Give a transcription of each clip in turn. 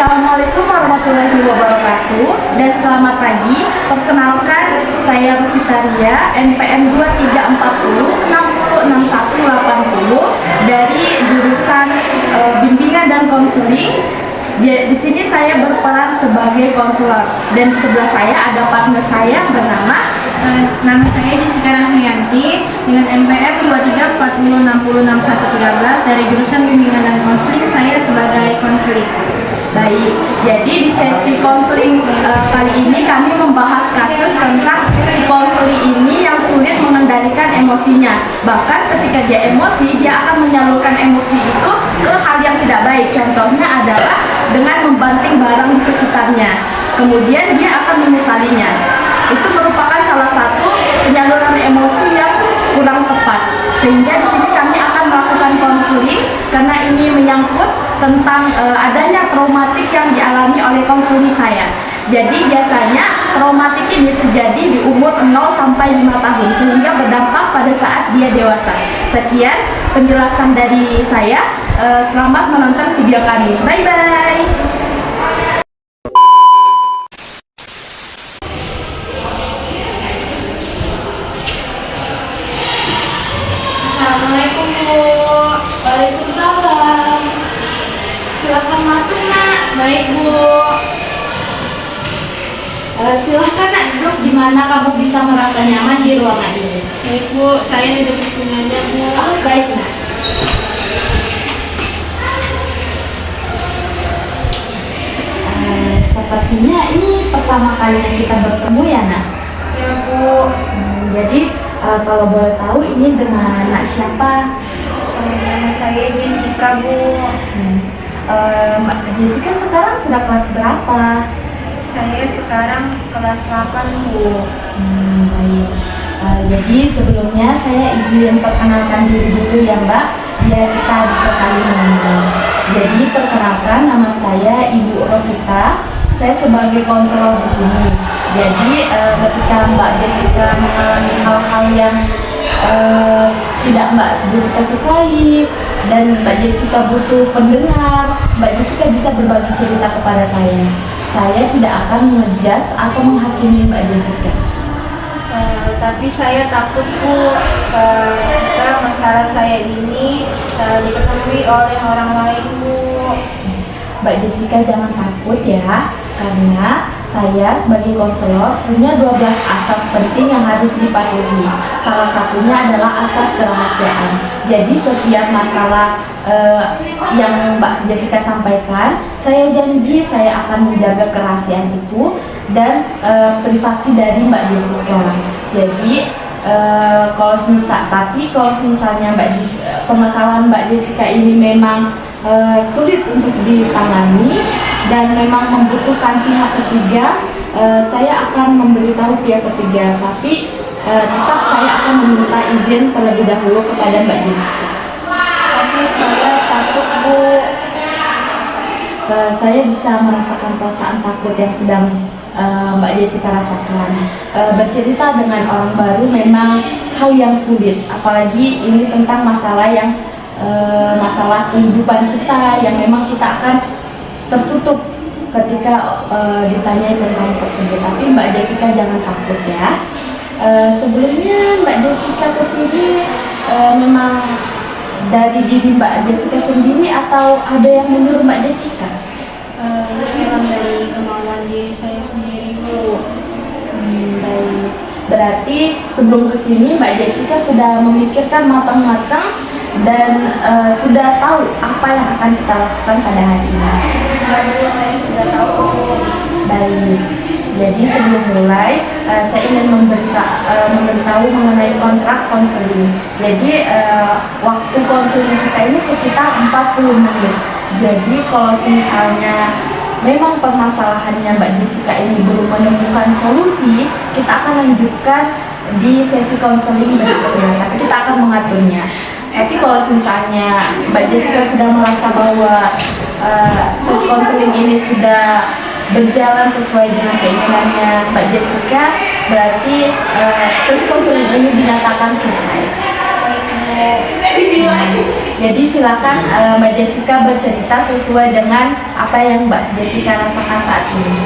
Assalamualaikum warahmatullahi wabarakatuh dan selamat pagi. Perkenalkan, saya Rositaria, NPM 2340 606180 dari jurusan Bimbingan dan Konseling. Di sini saya berperan sebagai konselor dan di sebelah saya ada partner saya bernama nama saya Jessica Rahmiyanti dengan NPM 2340606113 dari jurusan Bimbingan dan Konseling. Saya sebagai konseling. Baik, jadi di sesi konseling kali ini kami membahas kasus tentang si konseling ini yang sulit mengendalikan emosinya. Bahkan ketika dia emosi, dia akan menyalurkan emosi itu ke hal yang tidak baik. Contohnya adalah dengan membanting barang di sekitarnya. Kemudian dia akan menyesalinya. Itu merupakan salah satu penyaluran emosi yang kurang tepat. Sehingga di sini kami akan melakukan konseling karena ini menyangkut tentang adanya traumatik yang dialami oleh konseling saya. Jadi biasanya traumatik ini terjadi di umur 0 sampai 5 tahun sehingga berdampak pada saat dia dewasa. Sekian penjelasan dari saya. Selamat menonton video kami. Bye bye. Assalamualaikum Bu. Waalaikumsalam. Silakan masuk nak. Baik Bu. Silahkan nak duduk di mana kamu bisa merasa nyaman di ruangan ini. Baik Bu, saya duduk di sini aja Bu. Oh, baik nak. Sepertinya ini pertama kalinya kita bertemu ya nak. Ya Bu. Jadi kalau boleh tahu ini dengan anak siapa? Nama saya Jessica Bu. Mbak Jessica sekarang sudah kelas berapa? Saya sekarang kelas 8 Bu. Baik. Jadi sebelumnya saya izin perkenalkan diri dulu ya Mbak, biar kita bisa saling mengenal. Jadi perkenalkan, nama saya Ibu Rosita. Saya sebagai konselor di sini. Jadi ketika Mbak Jessica mengalami hal-hal yang tidak Mbak Jessica sukai dan Mbak Jessica butuh pendengar, Mbak Jessica bisa berbagi cerita kepada saya. Saya tidak akan ngejudge atau menghakimi Mbak Jessica. Tapi saya takut Bu, jika masalah saya ini diketahui oleh orang lain Bu. Mbak Jessica jangan takut ya, karena saya sebagai konselor punya 12 asas penting yang harus dipatuhi. Salah satunya adalah asas kerahasiaan. Jadi setiap masalah yang Mbak Jessica sampaikan, saya janji saya akan menjaga kerahasiaan itu dan privasi dari Mbak Jessica. Jadi kalau misalnya permasalahan Mbak Jessica ini memang sulit untuk ditangani dan memang membutuhkan pihak ketiga, saya akan memberitahu pihak ketiga, tapi tetap saya akan meminta izin terlebih dahulu kepada Mbak Jessica. Tapi saya takut Bu. Saya bisa merasakan perasaan takut yang sedang Mbak Jessica rasakan. Bercerita dengan orang baru memang hal yang sulit, apalagi ini tentang masalah kehidupan kita yang memang kita akan tertutup ketika ditanyai tentang tersebut. Tapi Mbak Jessica jangan takut ya. Sebelumnya Mbak Jessica kesini memang dari diri Mbak Jessica sendiri atau ada yang menyuruh Mbak Jessica? Memang dari kemauan diri saya sendiri Bu. Baik. Berarti sebelum kesini Mbak Jessica sudah memikirkan matang-matang dan sudah tahu apa yang akan kita lakukan pada hari ini. Lalu saya sudah tahu. Baik. Jadi sebelum mulai, saya ingin memberitahu mengenai kontrak konseling. Jadi waktu konseling kita ini sekitar 40 menit. Jadi kalau misalnya memang permasalahannya Mbak Jessica ini belum menemukan solusi, kita akan lanjutkan di sesi konseling berikutnya. Tapi kita akan mengaturnya. Tapi kalau misalnya Mbak Jessica sudah merasa bahwa sesi konseling ini sudah berjalan sesuai dengan keinginannya Mbak Jessica, berarti sesi konseling ini dinyatakan selesai. Baik Bu. Jadi silakan Mbak Jessica bercerita sesuai dengan apa yang Mbak Jessica rasakan saat ini.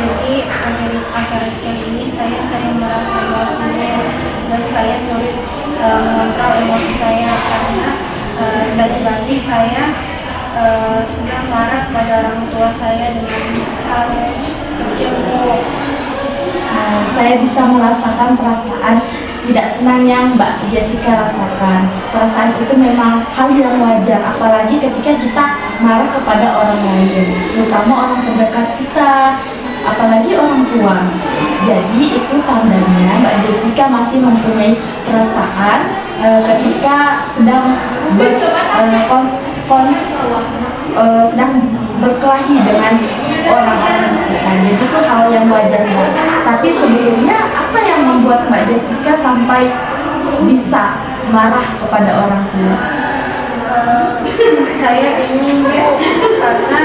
Jadi akhir-akhir ini saya sering merasa emosi dan saya sulit mengontrol emosi saya karena tadi saya sedang marah pada orang tua saya dengan hal kecil, Bu. Saya bisa merasakan perasaan tidak tenang yang Mbak Jessica rasakan. Perasaan itu memang hal yang wajar, apalagi ketika kita marah kepada orang lain, terutama orang terdekat kita, apalagi orang tua. Jadi itu tandanya Mbak Jessica masih mempunyai perasaan ketika sedang sedang berkelahi dengan orang-orang sekitar. Jadi itu hal yang wajar, Mbak. Tapi sebelumnya apa yang membuat Mbak Jessica sampai bisa marah kepada orang tua? Saya bingung, Bu, karena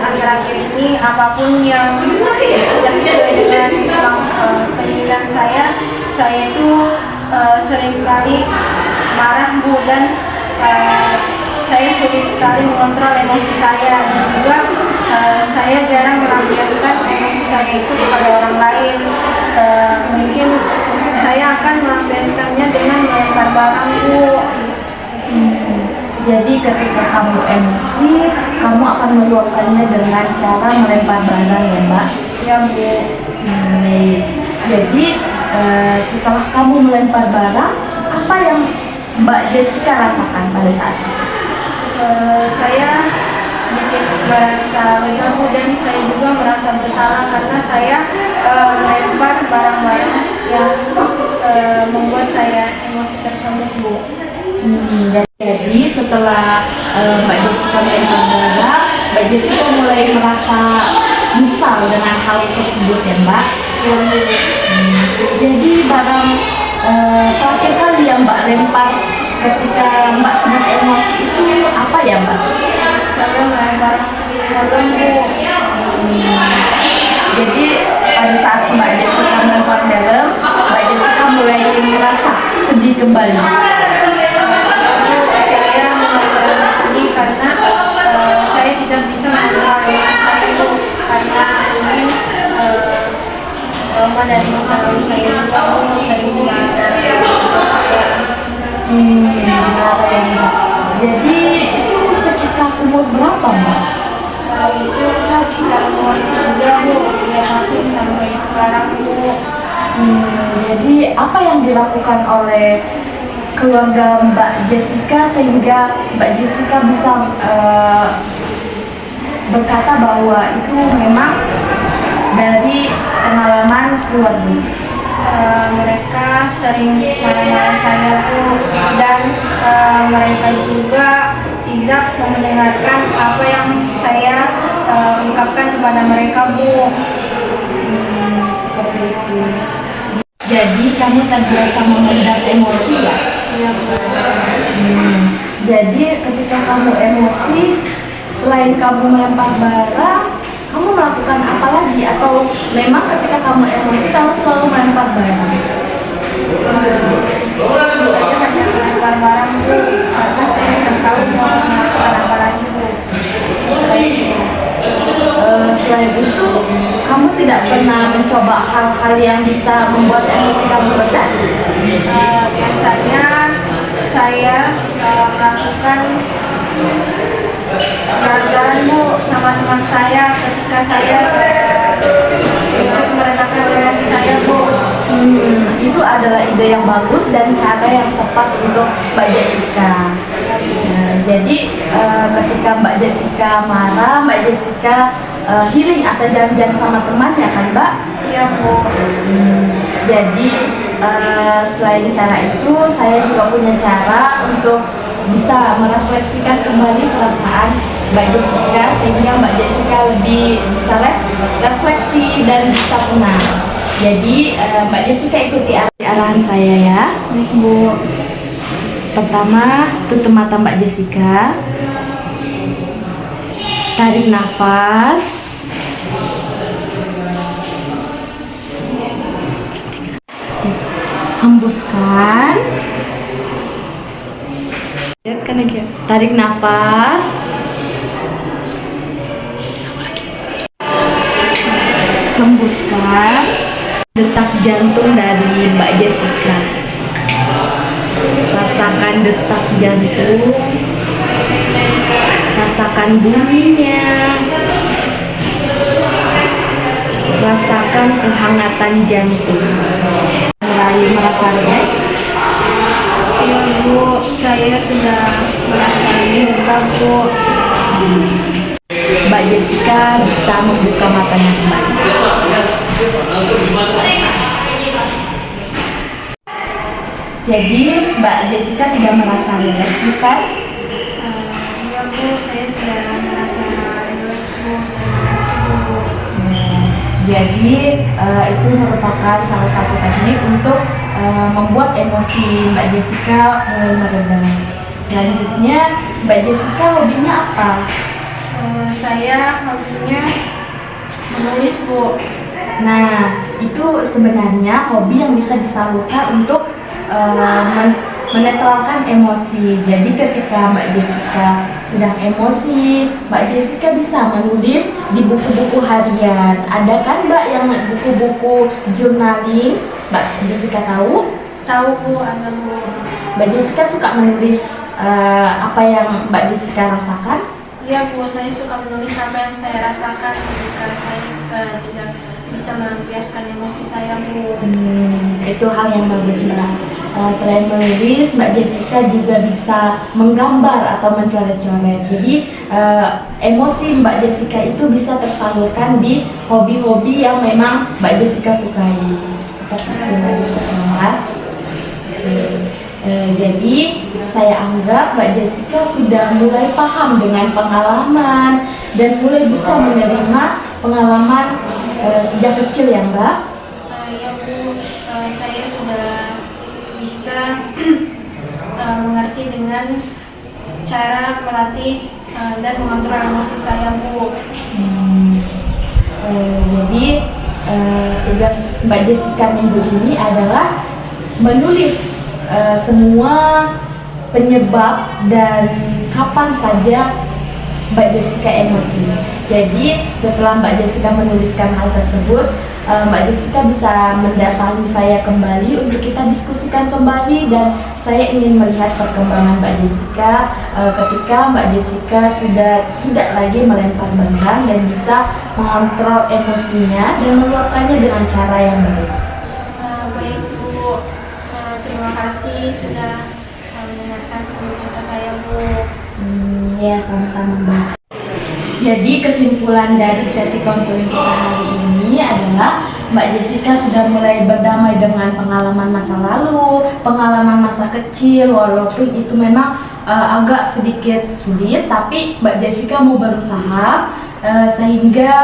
akhir-akhir ini apapun yang tidak sesuai dengan keinginan saya itu sering sekali marah, Bu, dan saya sulit sekali mengontrol emosi saya, dan juga saya jarang melampiaskan emosi saya itu kepada orang lain. Mungkin saya akan melampiaskannya dengan melempar barang, Bu. Jadi ketika kamu emosi, kamu akan meluapkannya dengan cara melempar barang, ya Mbak? Ya, Bu. Baik. Jadi setelah kamu melempar barang, apa yang Mbak Jessica rasakan pada saat itu? Saya sedikit merasa lega, Bu, dan saya juga merasa bersalah karena saya melempar barang-barang yang membuat saya emosi tersebut, Bu. Jadi setelah Mbak Jessica melempar barang, Mbak Jessica mulai merasa misal dengan hal tersebut, ya Mbak? Jadi barang terakhir kali yang Mbak lempar ketika Mbak sedang emosi itu apa ya, Mbak? Saya melempar barang, Bu. Jadi pada saat Mbak Jessica melempar helm, Mbak Jessica mulai merasa sedih kembali. Saya mulai merasa sedih karena saya tidak bisa mengontrol emosi saya, Bu, karena ini trauma dari masa lalu saya juga, Bu, sering dimarahi saya. Jadi itu sekitar umur berapa, Mbak? Itu sekitar umur 3, Bu, 1 sampai sekarang, Bu. Jadi apa yang dilakukan oleh keluarga Mbak Jessica sehingga Mbak Jessica bisa berkata bahwa itu memang dari pengalaman keluarga? Mereka sering marah-marah saya, Bu, dan mereka juga tidak mendengarkan apa yang saya ungkapkan kepada mereka, Bu. Seperti itu. Jadi kamu terbiasa memendam emosi, ya? Iya, Bu. Jadi ketika kamu emosi, selain kamu melempar barang, kamu melakukan apa lagi? Atau memang ketika kamu emosi, kamu selalu melempar barang? Saya hanya melempar barang, Bu, karena saya tidak tahu mau melakukan apa lagi, Bu. Selain itu, kamu tidak pernah mencoba hal-hal yang bisa membuat emosi kamu reda? Biasanya saya melakukan jalan-jalan, Bu, sama teman saya ketika saya untuk meredakan emosi saya, Bu. Itu adalah ide yang bagus dan cara yang tepat untuk Mbak Jessica. Jadi ketika Mbak Jessica marah, Mbak Jessica healing atau jalan-jalan sama temannya, kan Mbak? Iya, Bu. Jadi selain cara itu, saya juga punya cara untuk bisa merefleksikan kembali perasaan Mbak Jessica sehingga Mbak Jessica lebih bisa refleksi dan bisa tenang. Jadi Mbak Jessica ikuti arahan saya, ya. Bu. Pertama, tutup mata Mbak Jessica. Tarik nafas. Hembuskan. Tarik nafas. Hembuskan. Detak jantung dari Mbak Jessica. Rasakan detak jantung. Rasakan bunyinya. Rasakan kehangatan jantung. Mulai merasa rileks. Ya Bu, saya sudah merasa lega Bu. Mbak Jessica bisa membuka matanya kembali. Jadi Mbak Jessica sudah merasa rileks, bukan? Ya Bu, saya sudah merasa rileks Bu. Terima kasih Bu. Jadi itu merupakan salah satu teknik untuk membuat emosi Mbak Jessica mulai mereda. Selanjutnya, Mbak Jessica hobinya apa? Saya hobinya menulis Bu. Nah, itu sebenarnya hobi yang bisa disalurkan untuk menetralkan emosi. Jadi ketika Mbak Jessica sedang emosi, Mbak Jessica bisa menulis di buku-buku harian. Ada kan Mbak yang buku-buku journaling? Mbak Jessica tahu? Tahu Bu, ada Bu. Mbak Jessica suka menulis apa yang Mbak Jessica rasakan? Iya Bu, saya suka menulis apa yang saya rasakan ketika saya tidak bisa melampiaskan emosi saya Bu. Itu hal yang bagus Mbak. Selain menulis, Mbak Jessica juga bisa menggambar atau mencoret-coret. Jadi emosi Mbak Jessica itu bisa tersalurkan di hobi-hobi yang memang Mbak Jessica sukai. Seperti itu Mbak Jessica. Jadi saya anggap Mbak Jessica sudah mulai paham dengan pengalaman dan mulai bisa menerima pengalaman sejak kecil ya Mbak. Ya Bu, saya sudah bisa mengerti dengan cara melatih dan mengontrol emosi saya Bu. Jadi tugas Mbak Jessica minggu ini adalah menulis semua penyebab dan kapan saja Mbak Jessica emosi. Jadi setelah Mbak Jessica menuliskan hal tersebut, Mbak Jessica bisa mendatangi saya kembali untuk kita diskusikan kembali, dan saya ingin melihat perkembangan Mbak Jessica ketika Mbak Jessica sudah tidak lagi melempar barang dan bisa mengontrol emosinya dan meluapkannya dengan cara yang baik. Baik Bu, terima kasih sudah mendengarkan keluh kesah saya Bu. Ya, sama-sama Mbak. Jadi kesimpulan dari sesi konseling kita hari ini adalah Mbak Jessica sudah mulai berdamai dengan pengalaman masa lalu, pengalaman masa kecil, walaupun itu memang agak sedikit sulit, tapi Mbak Jessica mau berusaha sehingga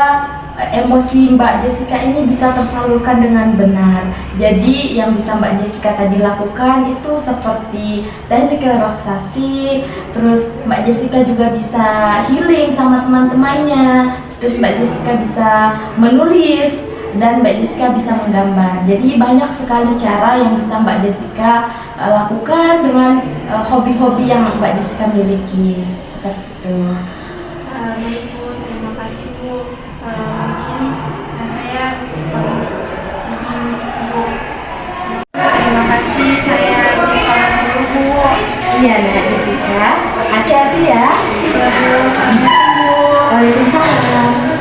emosi Mbak Jessica ini bisa tersalurkan dengan benar. Jadi yang bisa Mbak Jessica tadi lakukan itu seperti teknik relaksasi, terus Mbak Jessica juga bisa healing sama teman-temannya, terus Mbak Jessica bisa menulis, dan Mbak Jessica bisa menggambar. Jadi banyak sekali cara yang bisa Mbak Jessica lakukan dengan hobi-hobi yang Mbak Jessica miliki. Seperti itu. Baik Bu, terima kasih Bu. Mungkin saya izin Bu. Terima kasih, saya dulu Bu. Iya Mbak Jessica, hati-hati ya. Iya Bu, sampai Bu. Waalaikumsalam.